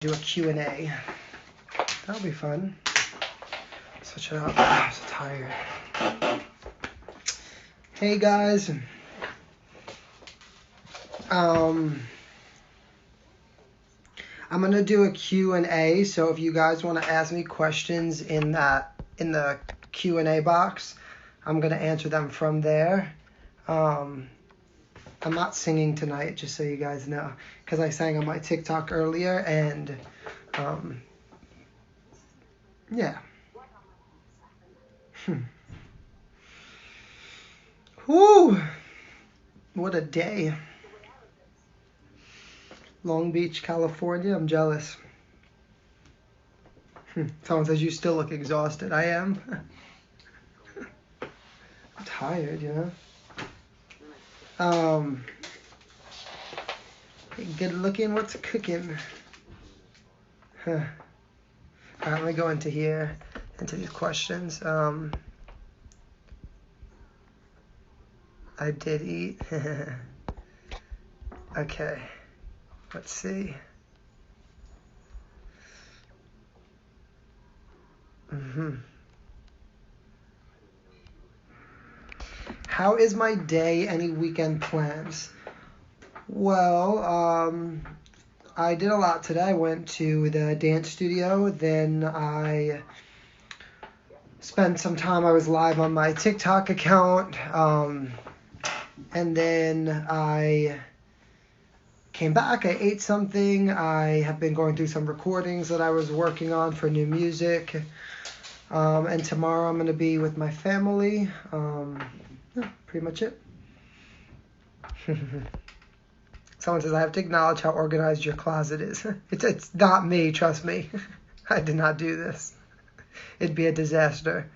do a Q&A. That'll be fun. Switch it up. I'm so tired. Hey guys. I'm gonna do a Q&A, so if you guys want to ask me questions in the Q&A box, I'm gonna answer them from there. I'm not singing tonight, just so you guys know, because I sang on my TikTok earlier, and yeah. Whoo! What a day. Long Beach, California. I'm jealous. Someone says you still look exhausted. I am. I'm tired, you know. Good looking. What's cooking? Huh. All right, let me go into here, into these questions. I did eat. Okay. Let's see. How is my day? Any weekend plans? Well, I did a lot today. I went to the dance studio. Then I spent some time. I was live on my TikTok account. And then I came back. I ate something. I have been going through some recordings that I was working on for new music. And tomorrow I'm going to be with my family. Yeah, pretty much it. Someone says, I have to acknowledge how organized your closet is. It's not me, trust me. I did not do this. It'd be a disaster.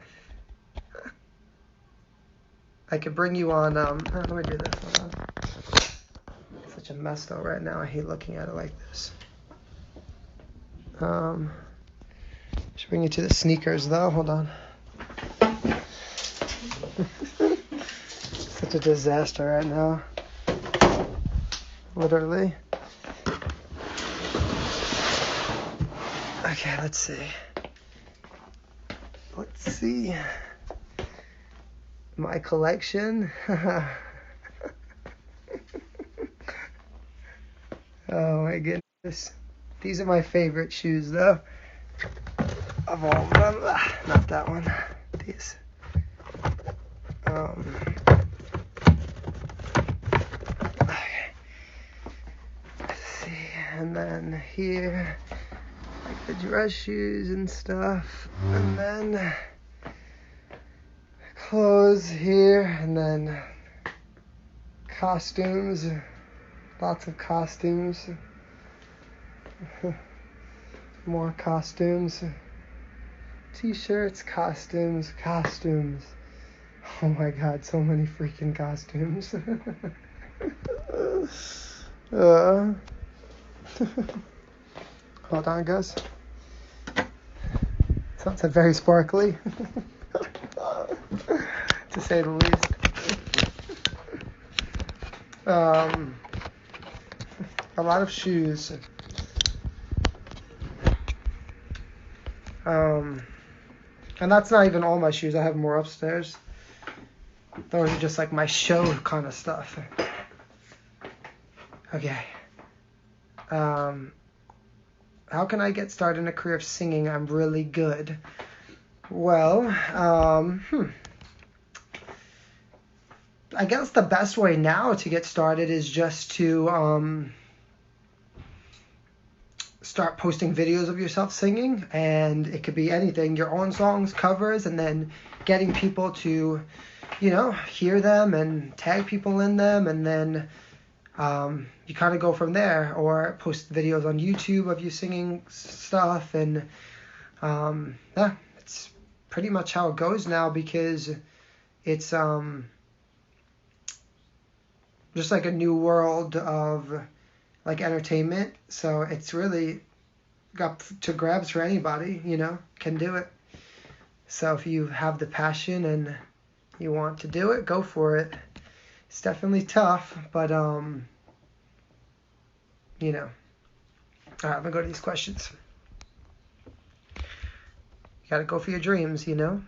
I could bring you on, let me do this, hold on. It's such a mess though right now. I hate looking at it like this. Should bring you to the sneakers though, hold on. Such a disaster right now. Literally. Okay, let's see. Let's see. My collection. Oh my goodness. These are my favorite shoes though. Of all of them. Not that one. These. Okay. Let's see. And then here, like the dress shoes and stuff. And then clothes here. And then costumes. Lots of costumes. More costumes. T-shirts, costumes. Oh my god, so many freaking costumes. Hold on, guys. Sounds very sparkly. To say the least. A lot of shoes. And that's not even all my shoes. I have more upstairs. Those are just like my show kind of stuff. Okay. How can I get started in a career of singing? I'm really good. Well, I guess the best way now to get started is just to start posting videos of yourself singing, and it could be anything, your own songs, covers, and then getting people to, you know, hear them and tag people in them, and then you kind of go from there, or post videos on YouTube of you singing stuff, and yeah, it's pretty much how it goes now, because it's just like a new world of like entertainment, so it's really got to grabs for anybody, you know, can do it. So if you have the passion and you want to do it, go for it. It's definitely tough, but you know, All right, I'm gonna go to these questions. You gotta go for your dreams, you know?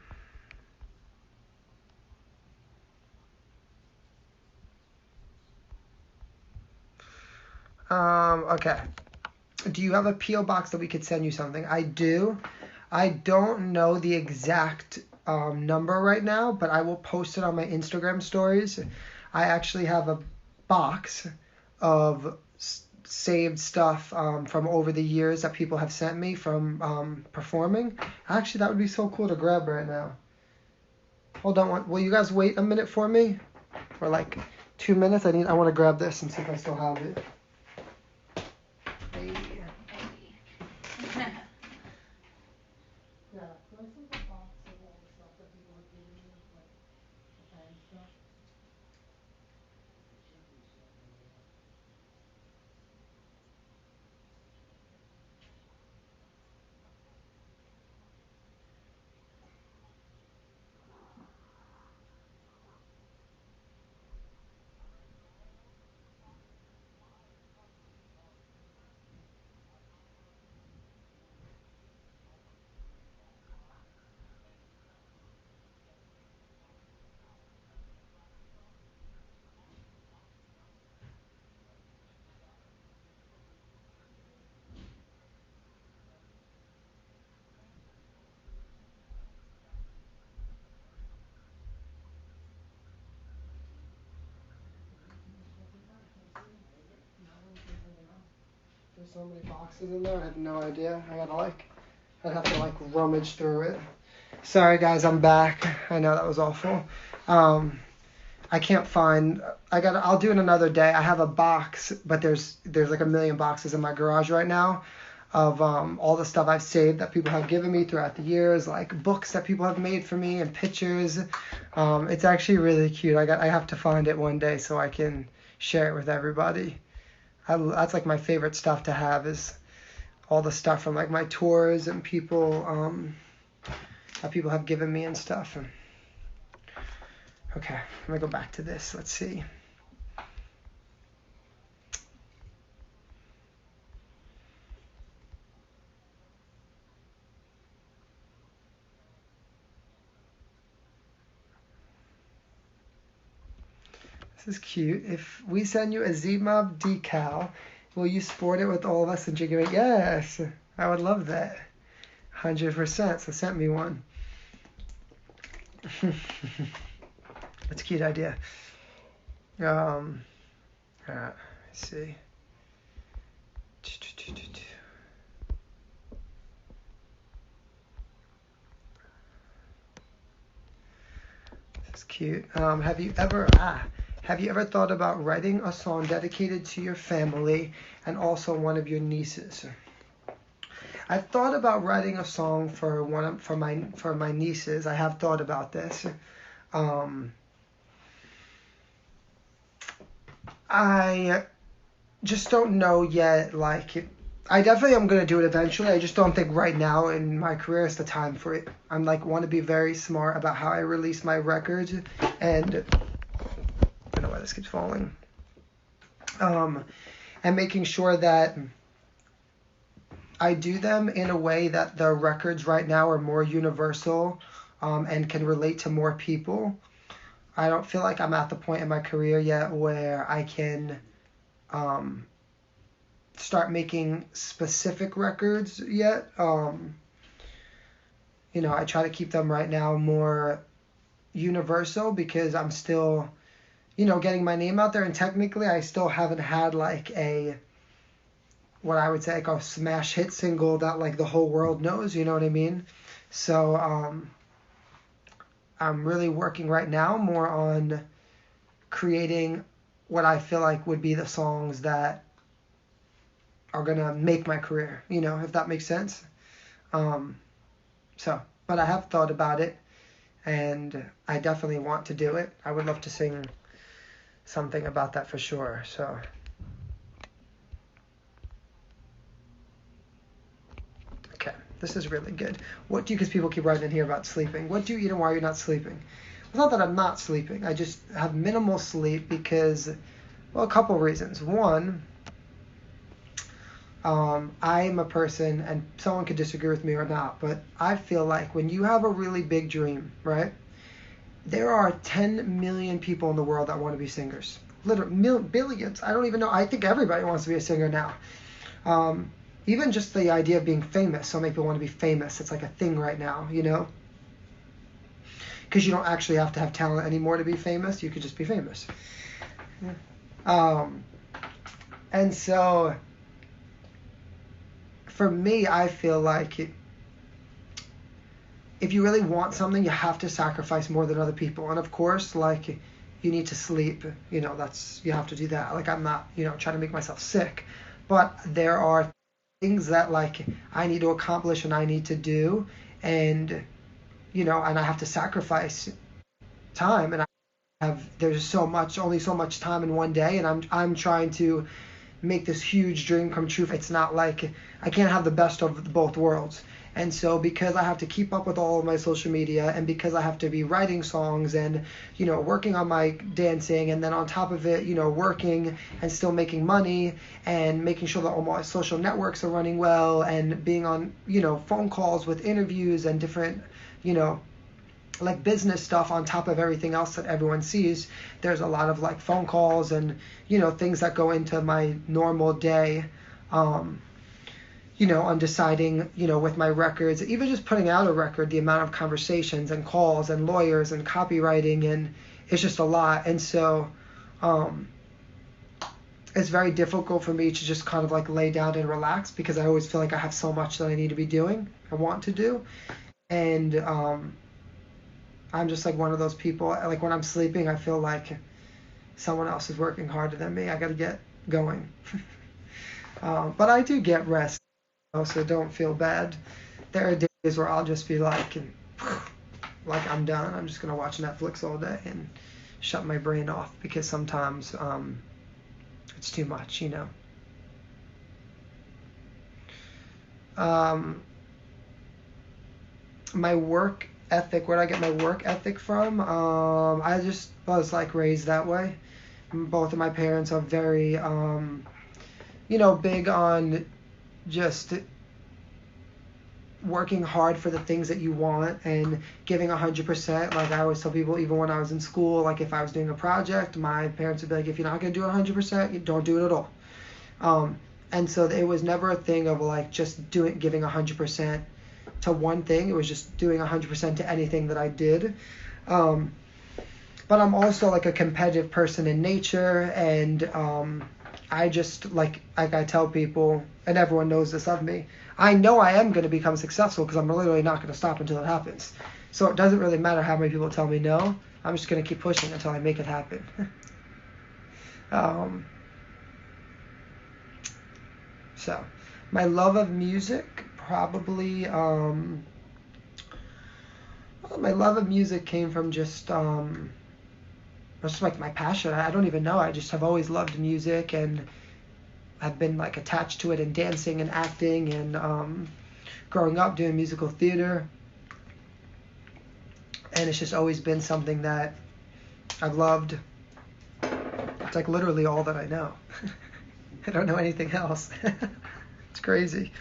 Okay. Do you have a P.O. box that we could send you something? I do. I don't know the exact number right now, but I will post it on my Instagram stories. I actually have a box of saved stuff from over the years that people have sent me from performing. Actually, that would be so cool to grab right now. Hold on, will you guys wait a minute for me? For like 2 minutes? I want to grab this and see if I still have it. Hey. There's so many boxes in there, I had no idea. I'd have to rummage through it. Sorry guys, I'm back. I know that was awful. I can't find, I'll do it another day. I have a box, but there's like a million boxes in my garage right now of all the stuff I've saved that people have given me throughout the years, like books that people have made for me and pictures. It's actually really cute. I have to find it one day so I can share it with everybody. That's like my favorite stuff to have is all the stuff from like my tours and people that people have given me and stuff. Okay, I'm gonna go back to this. Let's see. This is cute. If we send you a Z-Mob decal, will you sport it with all of us and drink it? Yes, I would love that. 100%. So send me one. That's a cute idea. Alright, let's see. This is cute. Have you ever thought about writing a song dedicated to your family and also one of your nieces? I've thought about writing a song for my nieces. I have thought about this. I just don't know yet. I definitely am gonna do it eventually. I just don't think right now in my career is the time for it. I'm want to be very smart about how I release my records, and I don't know why this keeps falling. And making sure that I do them in a way that the records right now are more universal, and can relate to more people. I don't feel like I'm at the point in my career yet where I can start making specific records yet. I try to keep them right now more universal because I'm still, getting my name out there, and technically I still haven't had what I would say like a smash hit single that the whole world knows, you know what I mean? So I'm really working right now more on creating what I feel like would be the songs that are gonna make my career, if that makes sense. But I have thought about it, and I definitely want to do it. I would love to sing something about that for sure. So. Okay, this is really good. Because people keep writing in here about sleeping. What do you eat and why you're not sleeping? It's not that I'm not sleeping. I just have minimal sleep because, a couple reasons. One, I am a person, and someone could disagree with me or not, but I feel like when you have a really big dream, right? There are 10 million people in the world that want to be singers. Literally billions. I don't even know. I think everybody wants to be a singer now. Even just the idea of being famous. So many people want to be famous. It's like a thing right now, you know? Because you don't actually have to have talent anymore to be famous. You could just be famous. And so, for me, I feel like if you really want something, you have to sacrifice more than other people. And of course, like, you need to sleep. You know, you have to do that. Like, I'm not, trying to make myself sick. But there are things that, like, I need to accomplish and I need to do. And, and I have to sacrifice time. And there's only so much time in one day. And I'm trying to make this huge dream come true. It's not like I can't have the best of both worlds. And so because I have to keep up with all of my social media, and because I have to be writing songs and, working on my dancing, and then on top of it, working and still making money and making sure that all my social networks are running well, and being on, phone calls with interviews and different, like business stuff on top of everything else that everyone sees. There's a lot of like phone calls and, things that go into my normal day. On deciding, with my records, even just putting out a record, the amount of conversations and calls and lawyers and copywriting, and it's just a lot. And so it's very difficult for me to just kind of like lay down and relax, because I always feel like I have so much that I need to be doing, I want to do. And I'm just like one of those people, like when I'm sleeping, I feel like someone else is working harder than me. I got to get going. But I do get rest. So don't feel bad. There are days where I'll just be like I'm done. I'm just gonna watch Netflix all day and shut my brain off, because sometimes it's too much, My work ethic. Where did I get my work ethic from? I just was like raised that way. Both of my parents are very big on just working hard for the things that you want and giving 100%. Like I always tell people, even when I was in school, like if I was doing a project, my parents would be like, if you're not going to do it 100%, you don't do it at all. And so it was never a thing of like just giving 100% to one thing. It was just doing 100% to anything that I did. But I'm also like a competitive person in nature, and I just like I tell people, and everyone knows this of me, I know I am going to become successful, because I'm literally not going to stop until it happens. So it doesn't really matter how many people tell me no. I'm just going to keep pushing until I make it happen. So my love of music, probably, my love of music came from just like my passion. I don't even know. I just have always loved music, and I've been like attached to it in dancing and acting, and growing up doing musical theater. And it's just always been something that I've loved. It's like literally all that I know. I don't know anything else. It's crazy.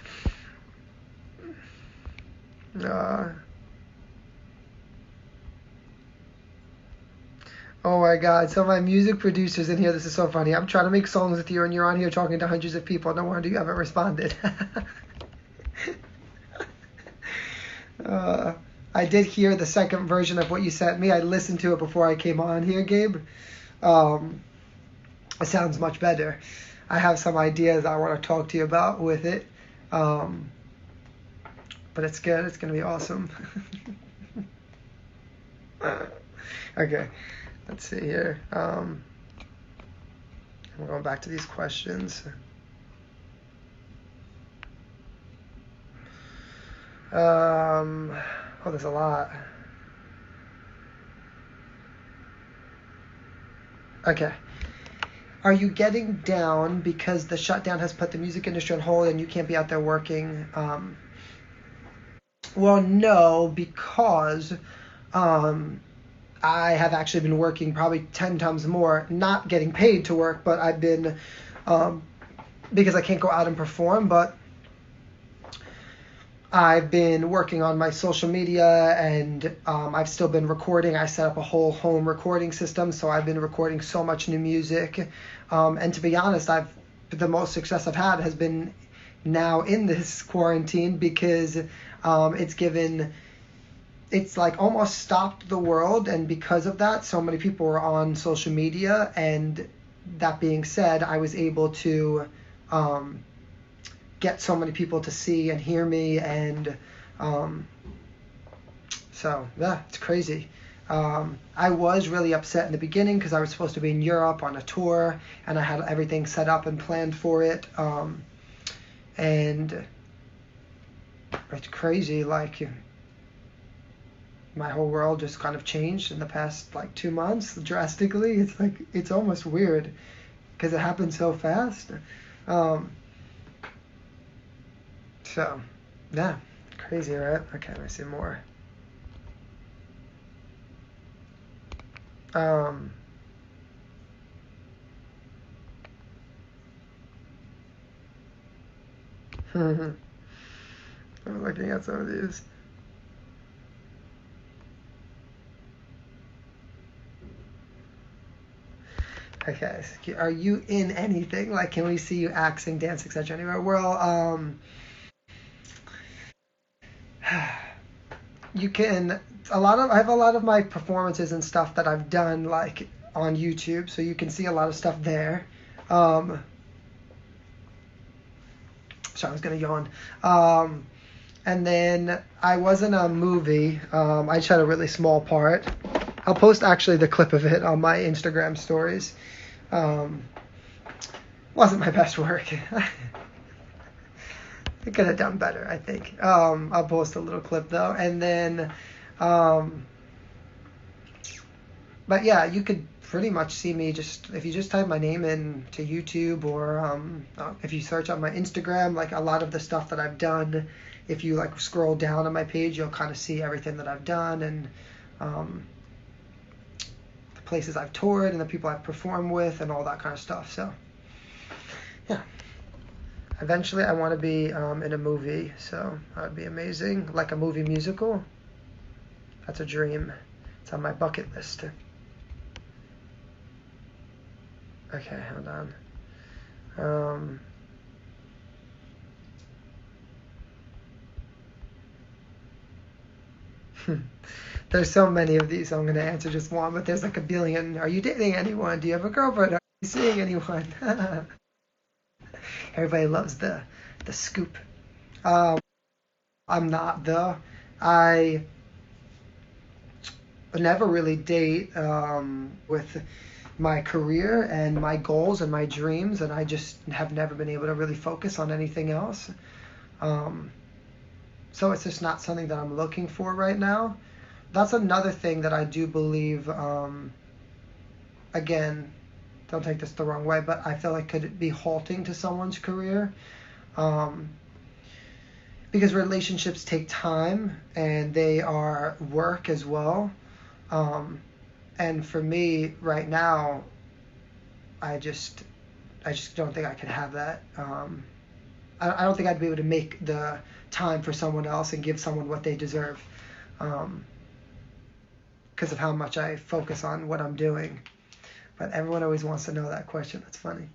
Oh my God. So my music producers in here, this is so funny. I'm trying to make songs with you, and you're on here talking to hundreds of people. No wonder you haven't responded. I did hear the second version of what you sent me. I listened to it before I came on here, Gabe. It sounds much better. I have some ideas I want to talk to you about with it. But it's good. It's going to be awesome. Okay. Let's see here. I'm going back to these questions. There's a lot. Okay. Are you getting down because the shutdown has put the music industry on hold and you can't be out there working? Well, no, because I have actually been working probably 10 times more, not getting paid to work, but I've been because I can't go out and perform, but I've been working on my social media, and I've still been recording. I set up a whole home recording system, so I've been recording so much new music. And to be honest, the most success I've had has been now in this quarantine, because it's like almost stopped the world, and because of that, so many people were on social media. And that being said, I was able to get so many people to see and hear me, and so yeah, it's crazy. I was really upset in the beginning because I was supposed to be in Europe on a tour, and I had everything set up and planned for it, and it's crazy, like my whole world just kind of changed in the past like 2 months drastically. It's like, it's almost weird because it happened so fast. So, yeah, crazy, right? Okay, let me see more. I'm looking at some of these. Okay, so are you in anything? Like, can we see you acting, dancing, etc. anywhere? Well, you can. I have a lot of my performances and stuff that I've done like on YouTube, so you can see a lot of stuff there. Sorry, I was gonna yawn. And then I was in a movie. I just had a really small part. I'll post actually the clip of it on my Instagram stories. Wasn't my best work. I could have done better, I think. I'll post a little clip though, and then, but yeah, you could pretty much see me just if you just type my name into YouTube, or if you search on my Instagram, like a lot of the stuff that I've done. If you like scroll down on my page, you'll kind of see everything that I've done, and the places I've toured and the people I've performed with and all that kind of stuff. So yeah. Eventually, I want to be in a movie, so that would be amazing. Like a movie musical. That's a dream. It's on my bucket list. Okay, hold on. There's so many of these, so I'm going to answer just one, but there's like a billion. Are you dating anyone? Do you have a girlfriend? Are you seeing anyone? Everybody loves the scoop. I'm not, though. I never really date with my career and my goals and my dreams, and I just have never been able to really focus on anything else. So it's just not something that I'm looking for right now. That's another thing that I do believe, again, don't take this the wrong way, but I feel like could be halting to someone's career. Because relationships take time and they are work as well. And for me right now, I just don't think I could have that. I don't think I'd be able to make the time for someone else and give someone what they deserve, because of how much I focus on what I'm doing. But everyone always wants to know that question. That's funny.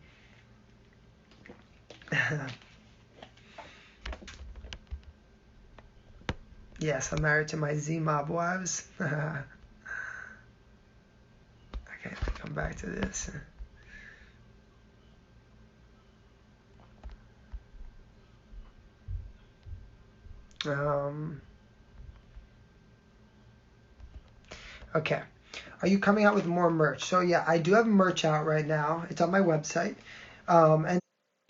Yes, I'm married to my Z-Mob wives. Okay, come back to this. Okay. Are you coming out with more merch? So yeah, I do have merch out right now. It's on my website. And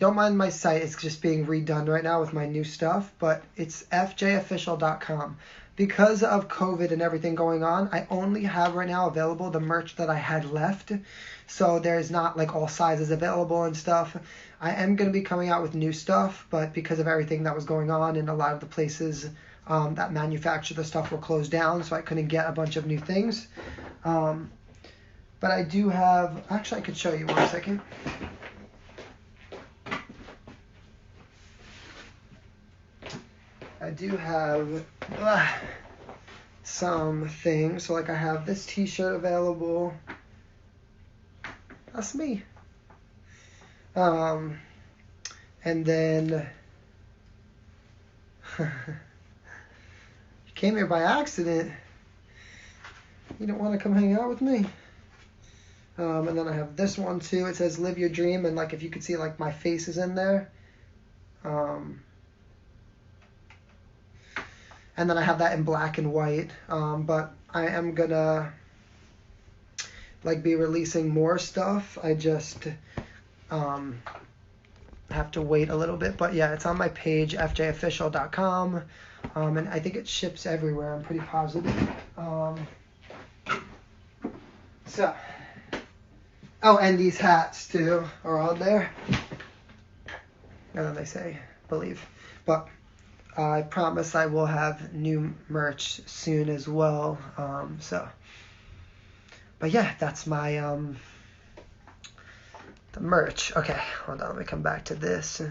don't mind my site. It's just being redone right now with my new stuff, but it's fjofficial.com. Because of COVID and everything going on, I only have right now available the merch that I had left. So there's not like all sizes available and stuff. I am going to be coming out with new stuff, but because of everything that was going on and a lot of the places that manufacture the stuff were closed down, so I couldn't get a bunch of new things. But I do have, actually I could show you 1 second. I do have some things. So like I have this t-shirt available. That's me. And then you came here by accident. You don't want to come hang out with me. And then I have this one too. It says "Live Your Dream," and like if you could see, like my face is in there. And then I have that in black and white. But I am gonna like be releasing more stuff. I just have to wait a little bit. But yeah, it's on my page, fjofficial.com. And I think it ships everywhere. I'm pretty positive. So. Oh, and these hats too are on there. And then they say believe. But I promise I will have new merch soon as well. But yeah, that's my the merch. Okay, hold on, let me come back to this.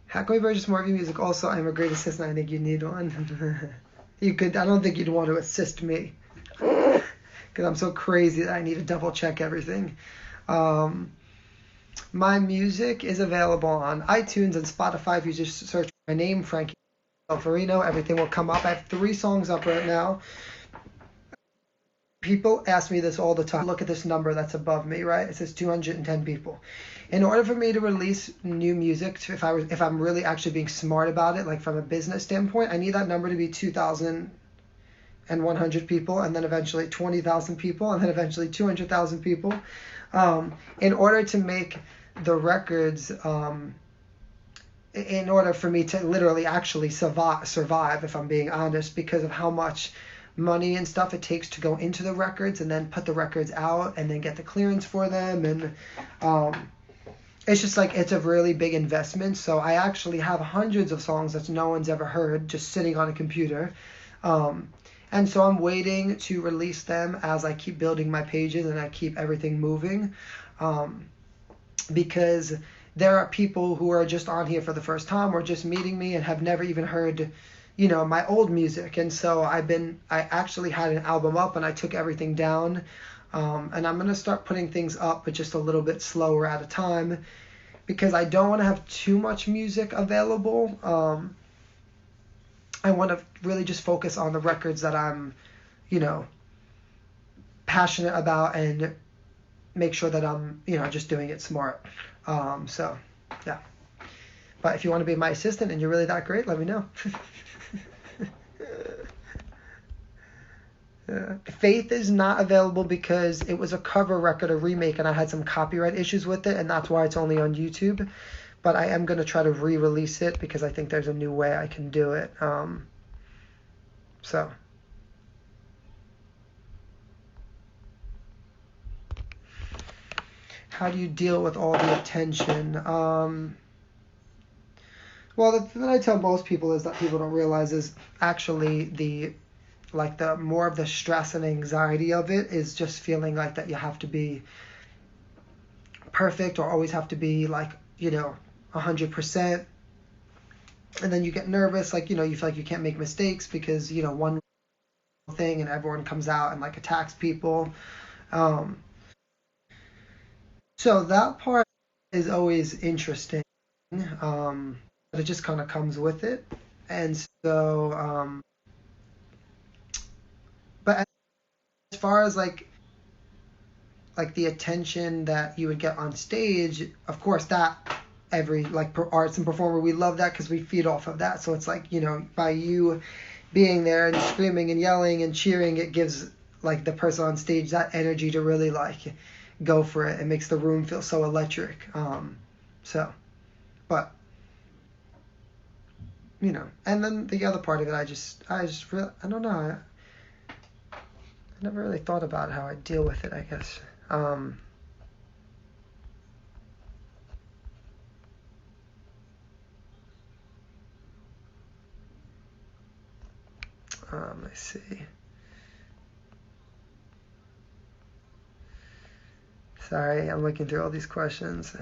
How can we purchase more of your music? Also, I'm a great assistant. I think you need one. You could. I don't think you'd want to assist me because I'm so crazy that I need to double check everything. My music is available on iTunes and Spotify. If you just search my name, Frankie Alfarino, everything will come up. I have 3 songs up right now. People ask me this all the time. Look at this number that's above me, right? It says 210 people. In order for me to release new music, if I'm really actually being smart about it, like from a business standpoint, I need that number to be 2,100 people, and then eventually 20,000 people, and then eventually 200,000 people. In order to make the records, in order for me to literally actually survive, if I'm being honest, because of how much money and stuff it takes to go into the records and then put the records out and then get the clearance for them, and it's just like it's a really big investment. So I actually have hundreds of songs that no one's ever heard just sitting on a computer, and so I'm waiting to release them as I keep building my pages and I keep everything moving, because there are people who are just on here for the first time or just meeting me and have never even heard my old music. And so I actually had an album up and I took everything down, and I'm going to start putting things up, but just a little bit slower at a time, because I don't want to have too much music available. I want to really just focus on the records that I'm, passionate about, and make sure that I'm, just doing it smart. So, yeah. But if you want to be my assistant and you're really that great, let me know. Faith is not available because it was a cover record, a remake, and I had some copyright issues with it, and that's why it's only on YouTube. But I am going to try to re-release it because I think there's a new way I can do it. So. How do you deal with all the attention? Well, the thing that I tell most people is that people don't realize is actually the more of the stress and anxiety of it is just feeling like that you have to be perfect or always have to be 100%. And then you get nervous, you feel like you can't make mistakes because, one thing and everyone comes out and attacks people. So that part is always interesting. But it just kind of comes with it. And so, but as far as like the attention that you would get on stage, of course that every arts and performer, we love that because we feed off of that. So it's by you being there and screaming and yelling and cheering, it gives the person on stage that energy to really go for it. It makes the room feel so electric. But and then the other part of it, I just really, I don't know. I never really thought about how I deal with it, I guess. Let's see. Sorry, I'm looking through all these questions.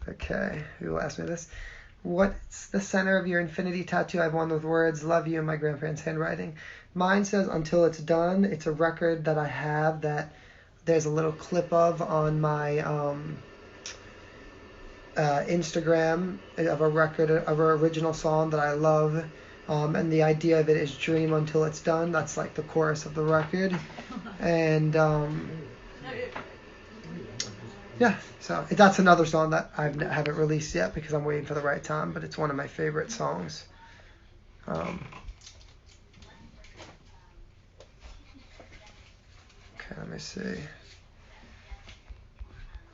Okay, who will ask me this? What's the center of your infinity tattoo? I have one with words, love you, in my grandparents' handwriting. Mine says, until it's done. It's a record that I have that there's a little clip of on my Instagram of a record of an original song that I love. And the idea of it is dream until it's done. That's like the chorus of the record. And yeah, so that's another song that I haven't released yet because I'm waiting for the right time, but it's one of my favorite songs. Okay, let me see.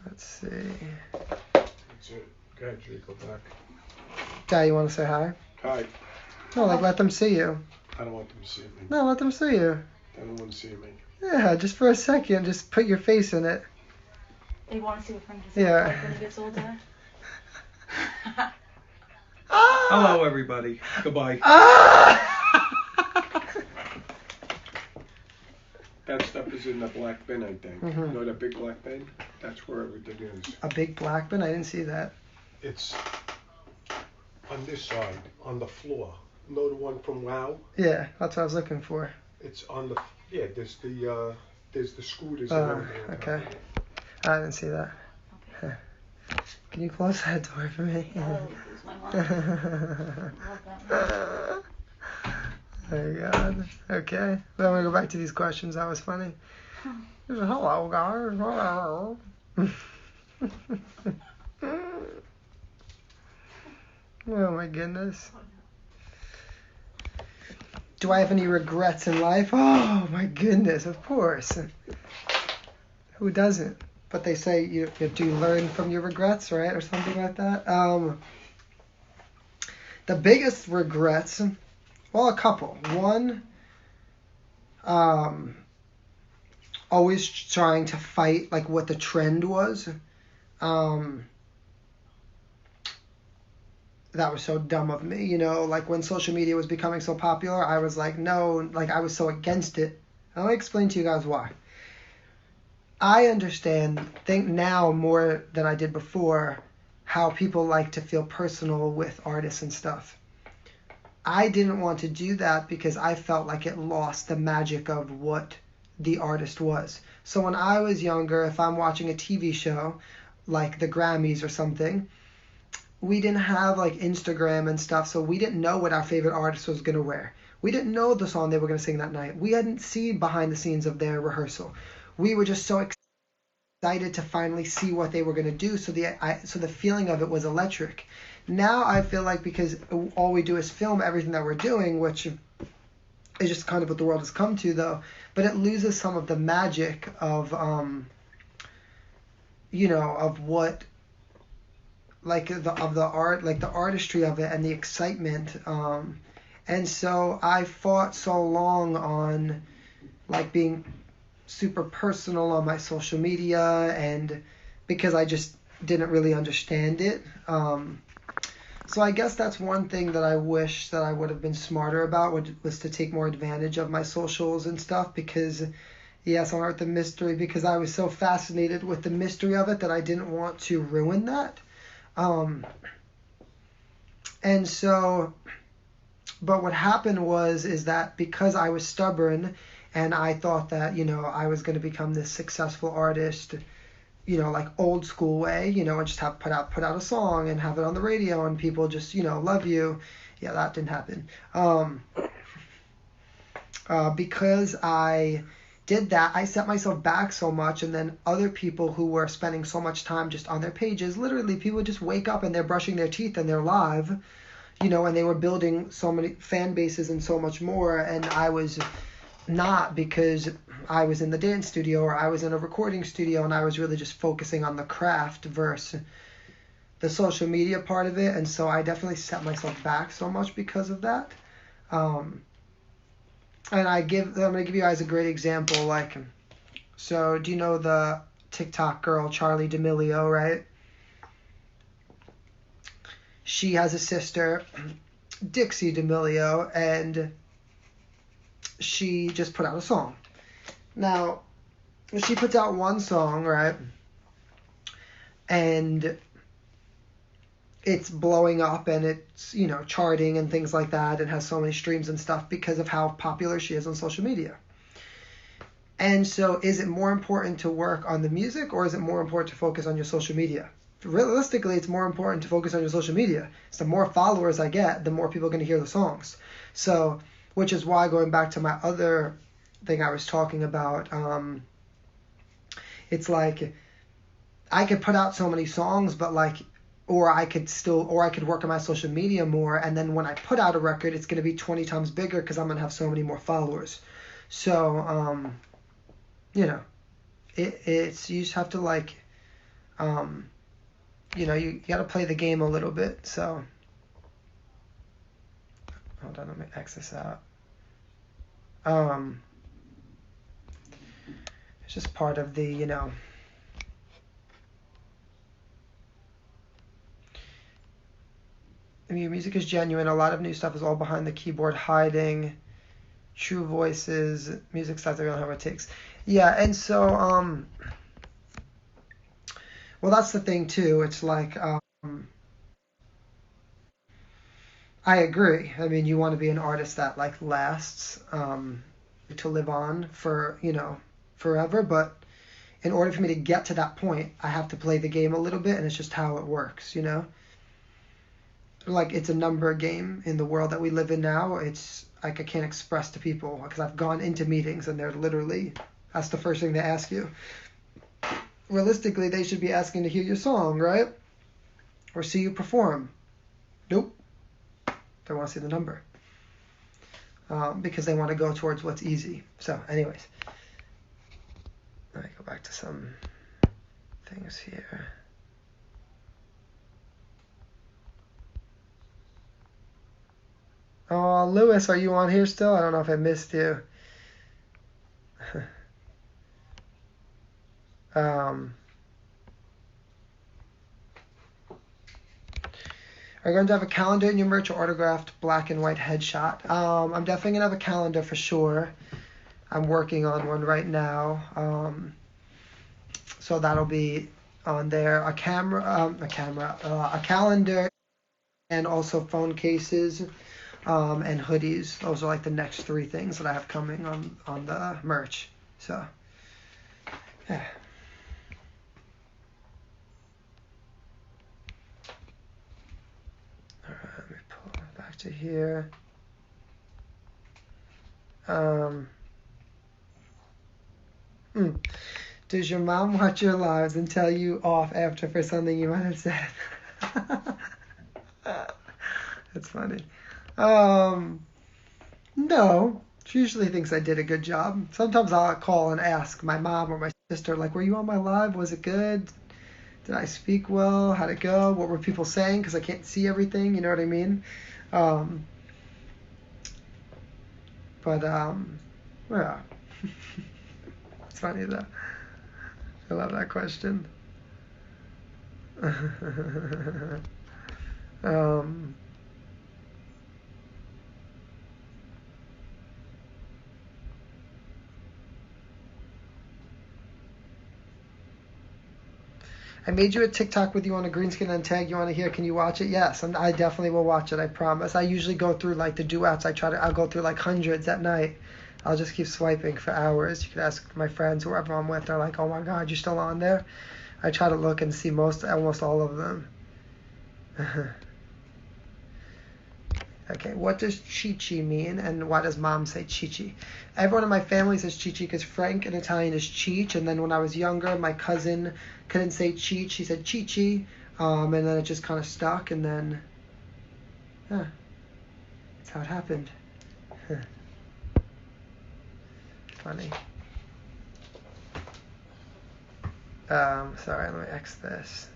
Let's see. That's it. Go ahead, Drew, go back. Dad, you want to say hi? Hi. No, like let them see you. I don't want them to see me. No, let them see you. They don't want to see me. Yeah, just for a second, just put your face in it. They want to see what Frank is like when he gets older. Hello, everybody. Goodbye. That stuff is in the black bin, I think. Mm-hmm. You know that big black bin? That's where everything is. A big black bin? I didn't see that. It's on this side, on the floor. You know the one from WoW? Yeah, that's what I was looking for. It's on the, yeah, there's the scooters and everything. Okay. I didn't see that. Okay. Can you close that door for me? Oh, it's my mom. Oh God. Okay. Then I'm gonna go back to these questions. That was funny. Hello, guys. Hello. Oh my goodness. Do I have any regrets in life? Oh my goodness, of course. Who doesn't? But they say you have to learn from your regrets, right? Or something like that. The biggest regrets, well, a couple. One, always trying to fight like what the trend was. That was so dumb of me, you know, like when social media was becoming so popular, I was like, no, like I was so against it. I'll explain to you guys why. I think now more than I did before, how people like to feel personal with artists and stuff. I didn't want to do that because I felt like it lost the magic of what the artist was. So when I was younger, if I'm watching a TV show, like the Grammys or something, we didn't have like Instagram and stuff, so we didn't know what our favorite artist was going to wear. We didn't know the song they were going to sing that night. We hadn't seen behind the scenes of their rehearsal. We were just so excited to finally see what they were going to do, so the feeling of it was electric. Now I feel like because all we do is film everything that we're doing, which is just kind of what the world has come to, though, but it loses some of the magic of, of what, like of the art, like the artistry of it and the excitement. And so I fought so long on like being super personal on my social media, and because I just didn't really understand it. So I guess that's one thing that I wish that I would have been smarter about, was to take more advantage of my socials and stuff, because yes, on Art the Mystery, because I was so fascinated with the mystery of it that I didn't want to ruin that. And so, but what happened is that because I was stubborn and I thought that, I was going to become this successful artist, like old school way, and just put out a song and have it on the radio and people just, love you. Yeah, that didn't happen. Because I did that, I set myself back so much, and then other people who were spending so much time just on their pages, literally people just wake up and they're brushing their teeth and they're live, and they were building so many fan bases and so much more, and I was not, because I was in the dance studio or I was in a recording studio and I was really just focusing on the craft versus the social media part of it, and so I definitely set myself back so much because of that. And I'm going to give you guys a great example. Like, so do you know the TikTok girl, Charli D'Amelio, right? She has a sister, Dixie D'Amelio, and she just put out a song. Now, she puts out one song, right? And it's blowing up, and it's, you know, charting and things like that, and has so many streams and stuff because of how popular she is on social media. And so is it more important to work on the music, or is it more important to focus on your social media? Realistically, it's more important to focus on your social media. So the more followers I get, the more people are going to hear the songs. So, which is why, going back to my other thing I was talking about, it's like I could put out so many songs, but like, or I could work on my social media more, and then when I put out a record, it's going to be 20 times bigger because I'm going to have so many more followers. So, you know, it's you just have to like, you know, you got to play the game a little bit. So, hold on, let me X this out. It's just part of the, you know, I mean, your music is genuine. A lot of new stuff is all behind the keyboard, hiding true voices, music styles that don't have what it takes. Yeah, and so, well, that's the thing too. It's like, I agree. I mean, you want to be an artist that like lasts, to live on for, you know, forever. But in order for me to get to that point, I have to play the game a little bit, and it's just how it works, you know? Like, it's a number game in the world that we live in now. It's like I can't express to people because I've gone into meetings and they're literally, that's the first thing they ask you. Realistically, they should be asking to hear your song, right? Or see you perform. Nope. They want to see the number. Because they want to go towards what's easy. So, anyways. Let me go back to some things here. Oh, Lewis, are you on here still? I don't know if I missed you. Are you going to have a calendar in your merch or autographed black and white headshot? I'm definitely going to have a calendar for sure. I'm working on one right now. So that'll be on there. A calendar, and also phone cases, and hoodies. Those are like the next 3 things that I have coming on the merch. So, yeah. Alright, let me pull it back to here. Does your mom watch your lives and tell you off after for something you might have said? That's funny. No. She usually thinks I did a good job. Sometimes I'll call and ask my mom or my sister, like, were you on my live? Was it good? Did I speak well? How'd it go? What were people saying? Because I can't see everything, you know what I mean? Yeah. It's funny though. I love that question. I made you a TikTok with you on a green screen and tag you on it here. Can you watch it? Yes, and I definitely will watch it. I promise. I usually go through like the duets. I'll go through like hundreds at night. I'll just keep swiping for hours. You could ask my friends, whoever I'm with. They're like, "Oh my God, you're still on there?" I try to look and see almost all of them. Okay, what does Chi-Chi mean, and why does mom say Chi-Chi? Everyone in my family says Chi-Chi because Frank in Italian is Cheech, and then when I was younger, my cousin couldn't say Cheech, she said Chi-Chi, and then it just kind of stuck, and then, yeah, that's how it happened. Funny. Sorry, let me X this.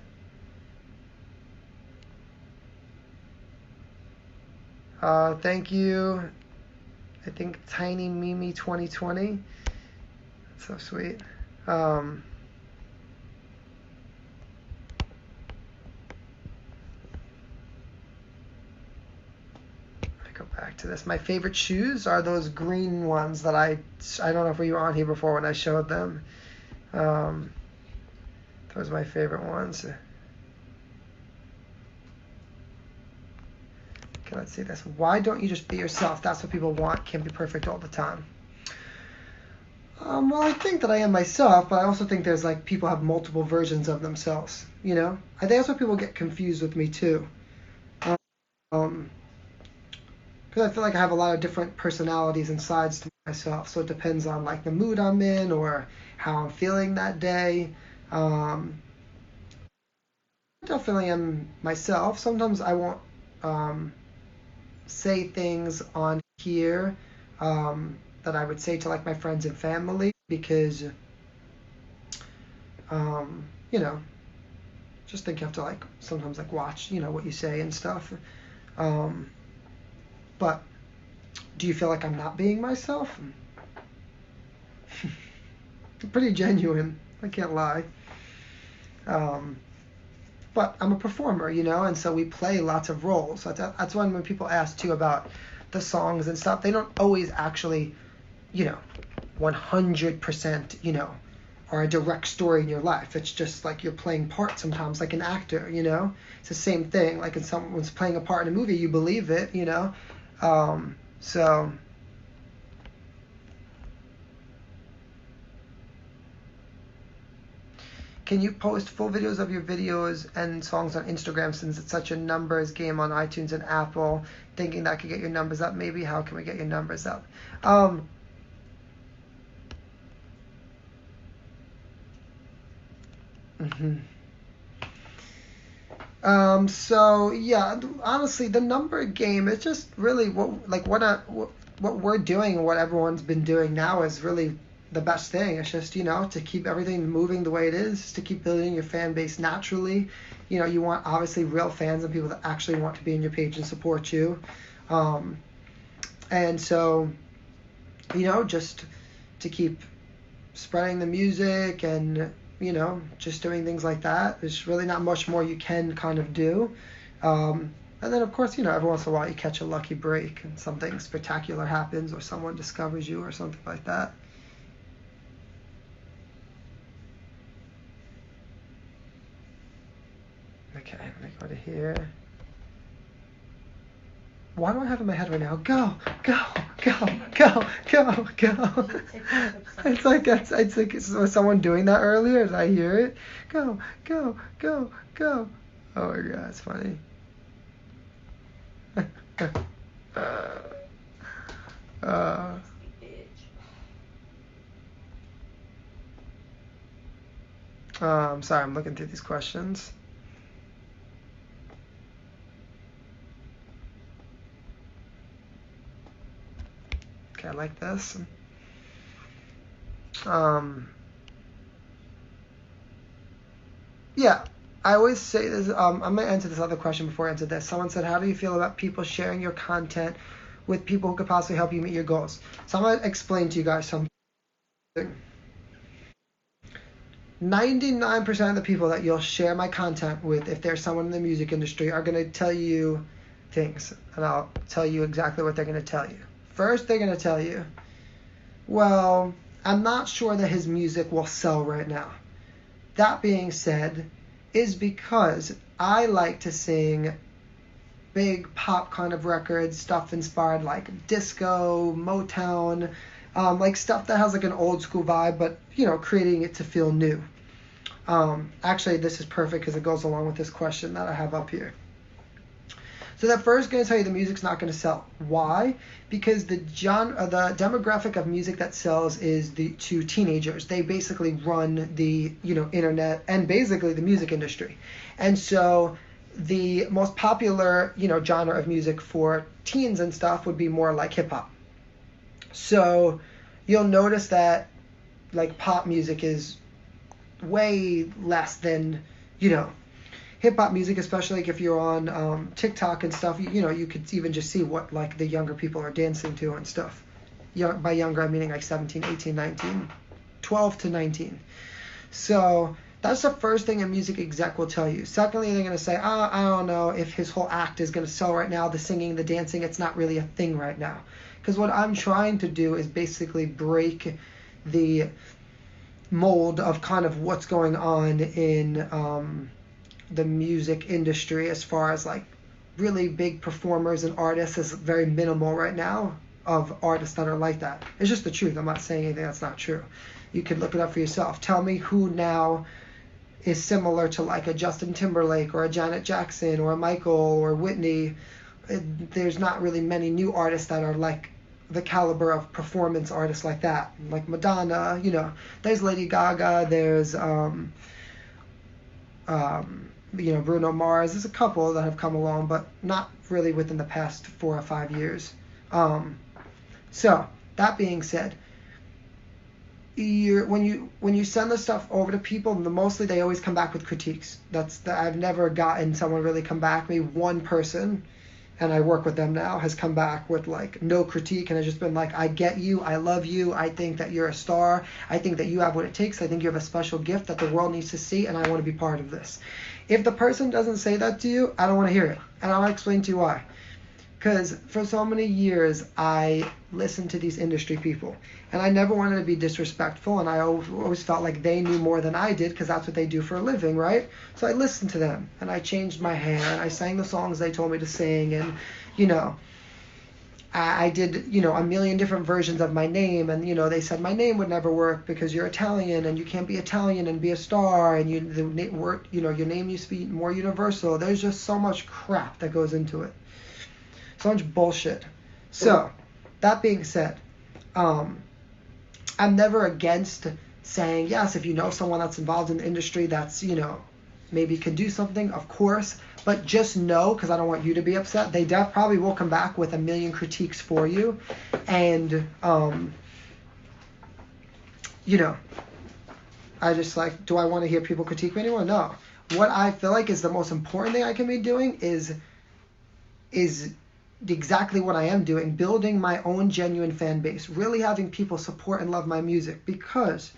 Thank you. I think Tiny Mimi 2020. That's so sweet. go back to this. My favorite shoes are those green ones that I don't know if we were on here before when I showed them. Those are my favorite ones. Okay, let's see this. Why don't you just be yourself? That's what people want. Can't be perfect all the time. Well, I think that I am myself, but I also think there's like people have multiple versions of themselves. You know, I think that's why people get confused with me too. Because I feel like I have a lot of different personalities and sides to myself. So it depends on like the mood I'm in or how I'm feeling that day. Definitely am myself. Sometimes I won't say things on here that I would say to like my friends and family because you know, just think you have to like sometimes like watch, you know, what you say and stuff. But do you feel like I'm not being myself? Pretty genuine, I can't lie. But I'm a performer, you know, and so we play lots of roles. That's when people ask too about the songs and stuff, they don't always actually, you know, 100%, you know, are a direct story in your life. It's just like you're playing parts sometimes, like an actor, you know. It's the same thing. Like if someone's playing a part in a movie, you believe it, you know. So can you post full videos of your videos and songs on Instagram since it's such a numbers game on iTunes and Apple? Thinking that could get your numbers up. Maybe how can we get your numbers up? So yeah, honestly, the number game is just really what we're doing and what everyone's been doing now is really the best thing. It's just, you know, to keep everything moving the way it is, to keep building your fan base naturally. You know, you want obviously real fans and people that actually want to be in your page and support you. And so, you know, just to keep spreading the music and, you know, just doing things like that. There's really not much more you can kind of do. And then, of course, you know, every once in a while you catch a lucky break and something spectacular happens or someone discovers you or something like that. Okay, let me go to here. Why do I have it in my head right now? Go, go, go, go, go, go. It's like was someone doing that earlier? Did I hear it? Go, go, go, go. Oh my god, it's funny. Sorry, I'm looking through these questions. Okay, I like this. Yeah, I always say this. I'm going to answer this other question before I answer this. Someone said, how do you feel about people sharing your content with people who could possibly help you meet your goals? So I'm going to explain to you guys something. 99% of the people that you'll share my content with, if there's someone in the music industry, are going to tell you things. And I'll tell you exactly what they're going to tell you. First, they're going to tell you, well, I'm not sure that his music will sell right now. That being said, is because I like to sing big pop kind of records, stuff inspired like disco, Motown, like stuff that has like an old school vibe, but, you know, creating it to feel new. Actually, this is perfect because it goes along with this question that I have up here. So they're first going to tell you the music's not going to sell. Why? Because the demographic of music that sells is to teenagers. They basically run the, you know, internet and basically the music industry. And so the most popular, you know, genre of music for teens and stuff would be more like hip hop. So you'll notice that like pop music is way less than, you know, hip-hop music, especially like if you're on TikTok and stuff, you know, you could even just see what like the younger people are dancing to and stuff. By younger, I'm meaning like 17, 18, 19, 12 to 19. So That's the first thing a music exec will tell you. Secondly, they're going to say, I don't know if his whole act is going to sell right now. The singing, the dancing, it's not really a thing right now. Because what I'm trying to do is basically break the mold of kind of what's going on in the music industry as far as like really big performers and artists is very minimal right now of artists that are like that. It's just the truth. I'm not saying anything that's not true. You can look it up for yourself. Tell me who now is similar to like a Justin Timberlake or a Janet Jackson or a Michael or Whitney. There's not really many new artists that are like the caliber of performance artists like that, like Madonna. You know, there's Lady Gaga, there's Bruno Mars. There's a couple that have come along, but not really within the past 4 or 5 years. So that being said, when you send the stuff over to people, mostly they always come back with critiques. I've never gotten someone really come back. Maybe one person, and I work with them now, has come back with like no critique, and has just been like, I get you, I love you, I think that you're a star, I think that you have what it takes, I think you have a special gift that the world needs to see, and I want to be part of this. If the person doesn't say that to you, I don't want to hear it, and I'll explain to you why. Because for so many years, I listened to these industry people, and I never wanted to be disrespectful, and I always felt like they knew more than I did, because that's what they do for a living, right? So I listened to them, and I changed my hair, and I sang the songs they told me to sing, and, I did, a million different versions of my name, and, they said my name would never work because you're Italian, and you can't be Italian and be a star, and your name used to be more universal. There's just so much crap that goes into it. So much bullshit. So, that being said, I'm never against saying, yes, if you know someone that's involved in the industry that's, maybe can do something, of course. But just know, because I don't want you to be upset, they probably will come back with a million critiques for you. And, I just like, do I want to hear people critique me anymore? No. What I feel like is the most important thing I can be doing is exactly what I am doing, building my own genuine fan base, really having people support and love my music. Because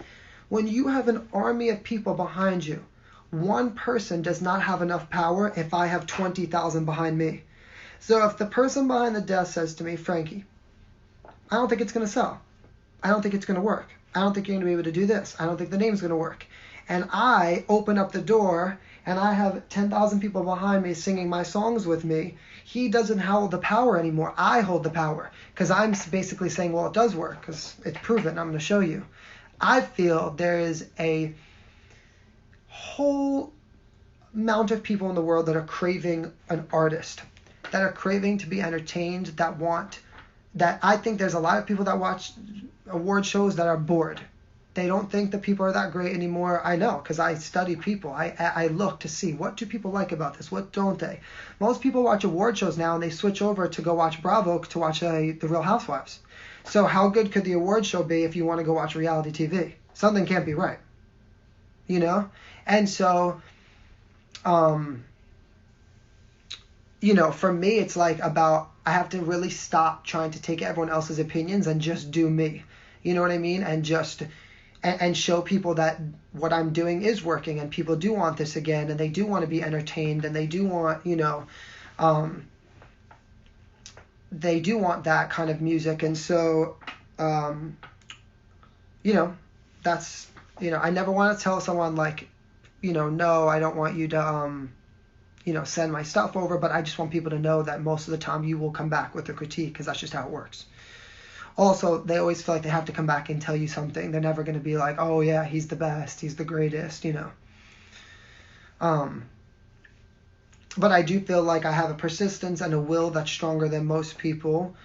when you have an army of people behind you, one person does not have enough power if I have 20,000 behind me. So if the person behind the desk says to me, Frankie, I don't think it's going to sell. I don't think it's going to work. I don't think you're going to be able to do this. I don't think the name's going to work. And I open up the door and I have 10,000 people behind me singing my songs with me. He doesn't hold the power anymore. I hold the power, because I'm basically saying, well, it does work because it's proven. I'm going to show you. I feel there is a whole amount of people in the world that are craving an artist, that are craving to be entertained, that I think there's a lot of people that watch award shows that are bored. They don't think that people are that great anymore. I know, because I study people. I look to see, what do people like about this? What don't they? Most people watch award shows now and they switch over to go watch Bravo to watch The Real Housewives. So how good could the award show be if you want to go watch reality TV? Something can't be right. And so, for me, it's like I have to really stop trying to take everyone else's opinions and just do me. You know what I mean? And just... and show people that what I'm doing is working, and people do want this again, and they do want to be entertained, and they do want, they do want that kind of music. And so, that's, I never want to tell someone like, no, I don't want you to, send my stuff over, but I just want people to know that most of the time you will come back with a critique, because that's just how it works. Also, they always feel like they have to come back and tell you something. They're never going to be like, oh yeah, he's the best, he's the greatest, But I do feel like I have a persistence and a will that's stronger than most people,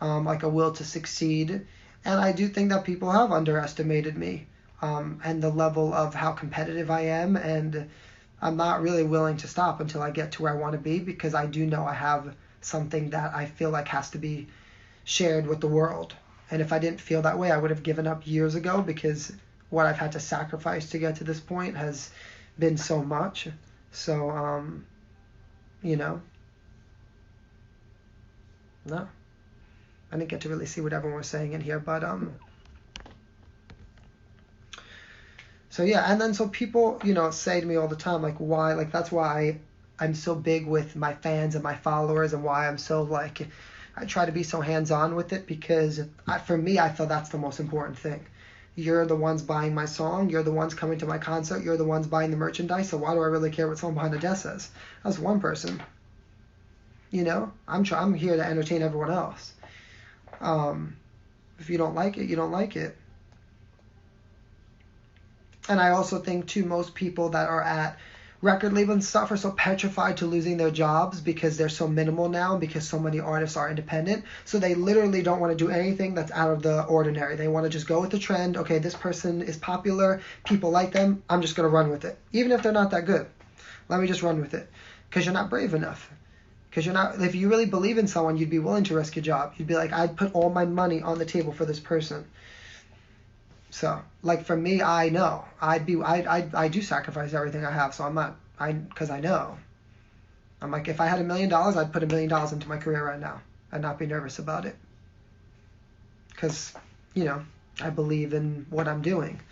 like a will to succeed. And I do think that people have underestimated me, and the level of how competitive I am. And I'm not really willing to stop until I get to where I want to be, because I do know I have something that I feel like has to be shared with the world. And if I didn't feel that way, I would have given up years ago, because what I've had to sacrifice to get to this point has been so much. So, no. I didn't get to really see what everyone was saying in here, but, So yeah, and then so people, say to me all the time, like, why, like, that's why I'm so big with my fans and my followers, and why I'm so, like, I try to be so hands-on with it, because for me, I feel that's the most important thing. You're the ones buying my song, you're the ones coming to my concert, you're the ones buying the merchandise, so why do I really care what someone behind the desk says? That's one person. I'm here to entertain everyone else. If you don't like it, you don't like it. And I also think, too, most people that are at record labels and stuff are so petrified to losing their jobs because they're so minimal now, and because so many artists are independent. So they literally don't want to do anything that's out of the ordinary. They want to just go with the trend. Okay, this person is popular. People like them. I'm just going to run with it. Even if they're not that good. Let me just run with it. Because you're not brave enough. Because if you really believe in someone, you'd be willing to risk your job. You'd be like, I'd put all my money on the table for this person. So, like, for me, I know I do sacrifice everything I have. So because I know. I'm like, if I had $1 million, I'd put $1 million into my career right now and not be nervous about it. Because, I believe in what I'm doing.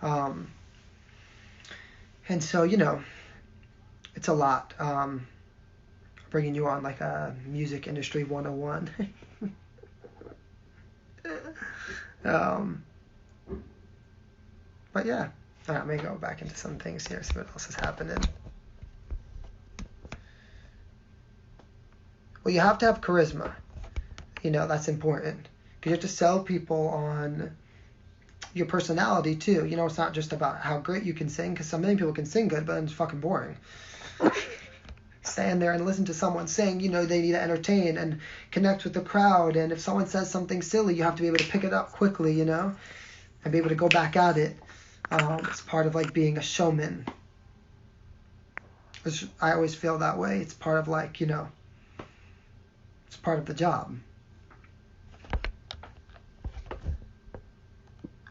And so, it's a lot. Bringing you on like a music industry 101. But yeah, all right, let me go back into some things here, see what else is happening. Well, you have to have charisma. That's important. Because you have to sell people on your personality too. It's not just about how great you can sing, because many people can sing good, but then it's fucking boring. Stand there and listen to someone sing, they need to entertain and connect with the crowd. And if someone says something silly, you have to be able to pick it up quickly, and be able to go back at it. It's part of like being a showman. I always feel that way. It's part of like, it's part of the job.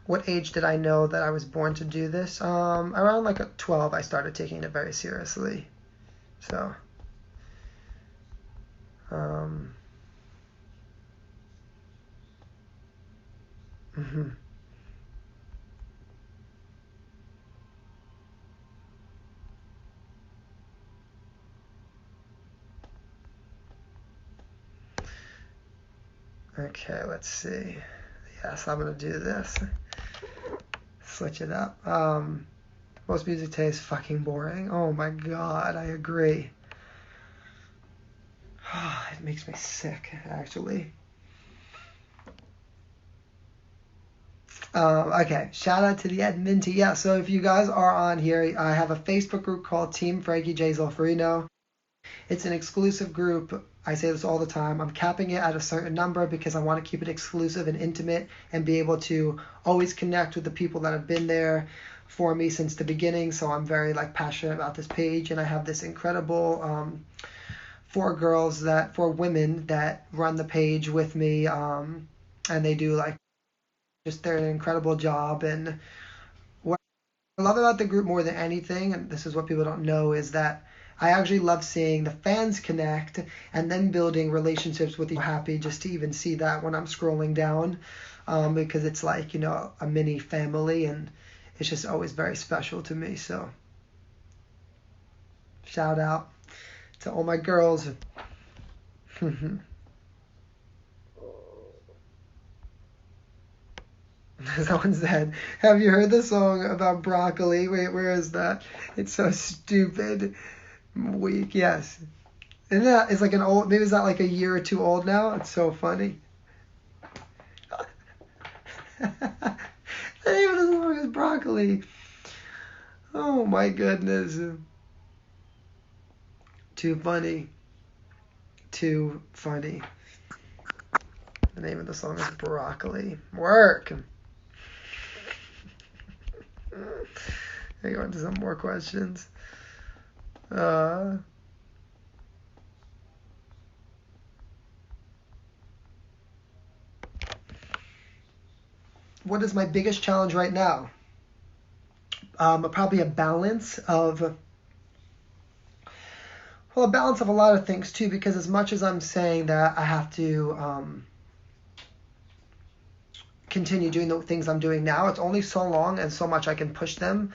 What age did I know that I was born to do this? Around like 12, I started taking it very seriously. So, Okay, let's see. Yes, I'm going to do this. Switch it up. Most music today is fucking boring. Oh my god, I agree. It makes me sick, actually. Okay, shout out to the admin team. Yeah, so if you guys are on here, I have a Facebook group called Team Frankie J. Zolferino. It's an exclusive group. I say this all the time. I'm capping it at a certain number because I want to keep it exclusive and intimate and be able to always connect with the people that have been there for me since the beginning. So I'm very passionate about this page, and I have this incredible four women that run the page with me, and they do just their incredible job. And what I love about the group more than anything, and this is what people don't know, is that I actually love seeing the fans connect and then building relationships with you. Happy just to even see that when I'm scrolling down, because it's like, a mini family, and it's just always very special to me. So shout out to all my girls. Someone said, have you heard the song about broccoli? Wait, where is that? It's so stupid. Weak, yes. And that is like an old, maybe it's not like a year or two old now. It's so funny. The name of the song is Broccoli. Oh my goodness. Too funny. Too funny. The name of the song is Broccoli. Work. I go into some more questions. What is my biggest challenge right now? Probably a balance of a lot of things too, because as much as I'm saying that I have to continue doing the things I'm doing now. It's only so long and so much I can push them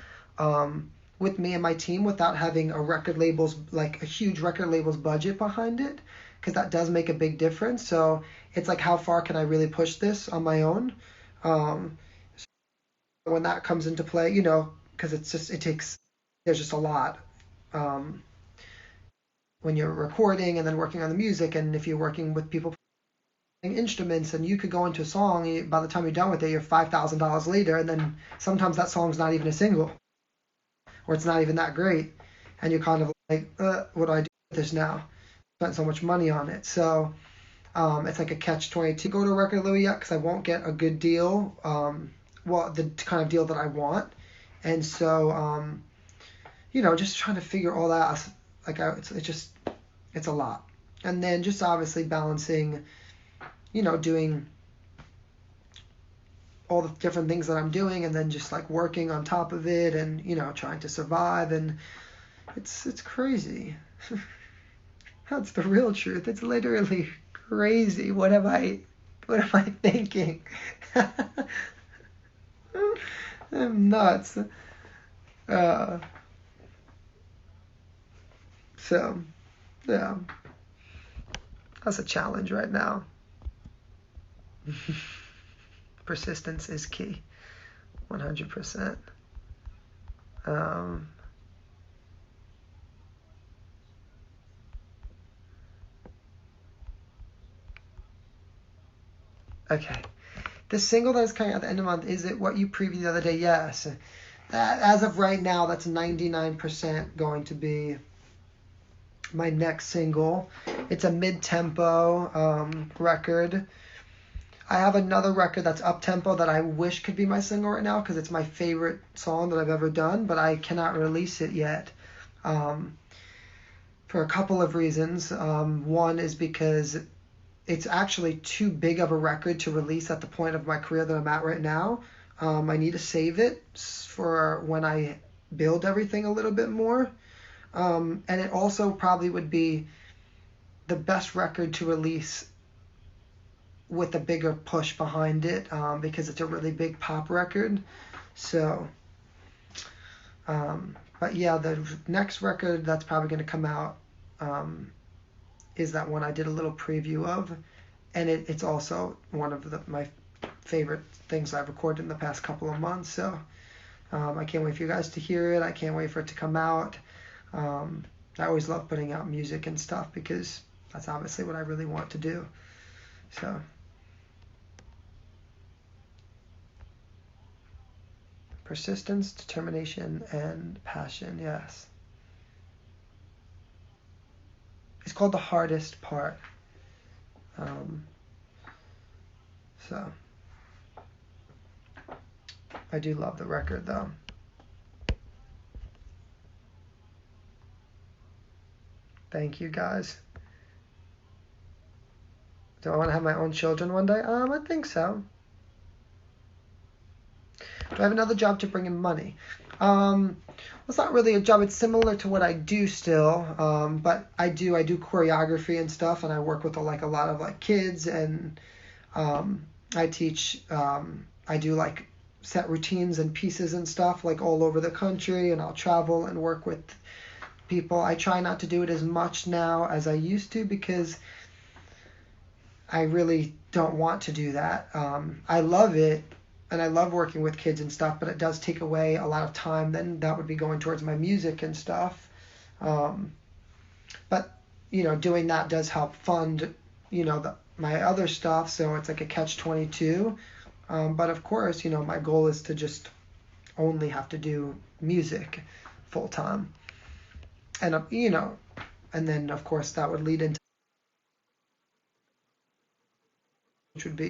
with me and my team without having a huge record label's budget behind it, because that does make a big difference. So it's like, how far can I really push this on my own? So when that comes into play, because there's just a lot. When you're recording and then working on the music, and if you're working with people playing instruments, and you could go into a song, by the time you're done with it, you're $5,000 later, and then sometimes that song's not even a single, or it's not even that great, and you're kind of like, what do I do with this now? Spent so much money on it. So it's like a catch-22. Go to a record label yet, because I won't get a good deal, the kind of deal that I want, and so just trying to figure all that out. It's a lot. And then just obviously balancing, doing all the different things that I'm doing, and then just like working on top of it, and trying to survive, and it's crazy. That's the real truth. It's literally crazy. What am I thinking? I'm nuts. So, yeah, that's a challenge right now. Persistence is key, 100%. Okay, the single that is coming out at the end of the month, Is It What You Previewed the Other Day? Yes. As of right now, that's 99% going to be my next single. It's a mid-tempo record. I have another record that's up-tempo that I wish could be my single right now, because it's my favorite song that I've ever done, but I cannot release it yet for a couple of reasons. One is because it's actually too big of a record to release at the point of my career that I'm at right now. I need to save it for when I build everything a little bit more. And it also probably would be the best record to release with a bigger push behind it, because it's a really big pop record. So, but yeah, the next record that's probably going to come out is that one I did a little preview of, and it's also one of my favorite things I've recorded in the past couple of months. So I can't wait for you guys to hear it. I can't wait for it to come out. I always love putting out music and stuff, because that's obviously what I really want to do. So persistence, determination, and passion. Yes. It's called The Hardest Part. So I do love the record, though. Thank you, guys. Do I want to have my own children one day? I think so. Do I have another job to bring in money? It's not really a job. It's similar to what I do still, but I do choreography and stuff, and I work with a lot of kids, and I teach. I do set routines and pieces and stuff all over the country, and I'll travel and work with people. I try not to do it as much now as I used to, because I really don't want to do that. I love it, and I love working with kids and stuff, but it does take away a lot of time. Then that would be going towards my music and stuff. But doing that does help fund my other stuff, so it's like a catch-22. But of course, my goal is to just only have to do music full time. And and then of course that would lead into, which would be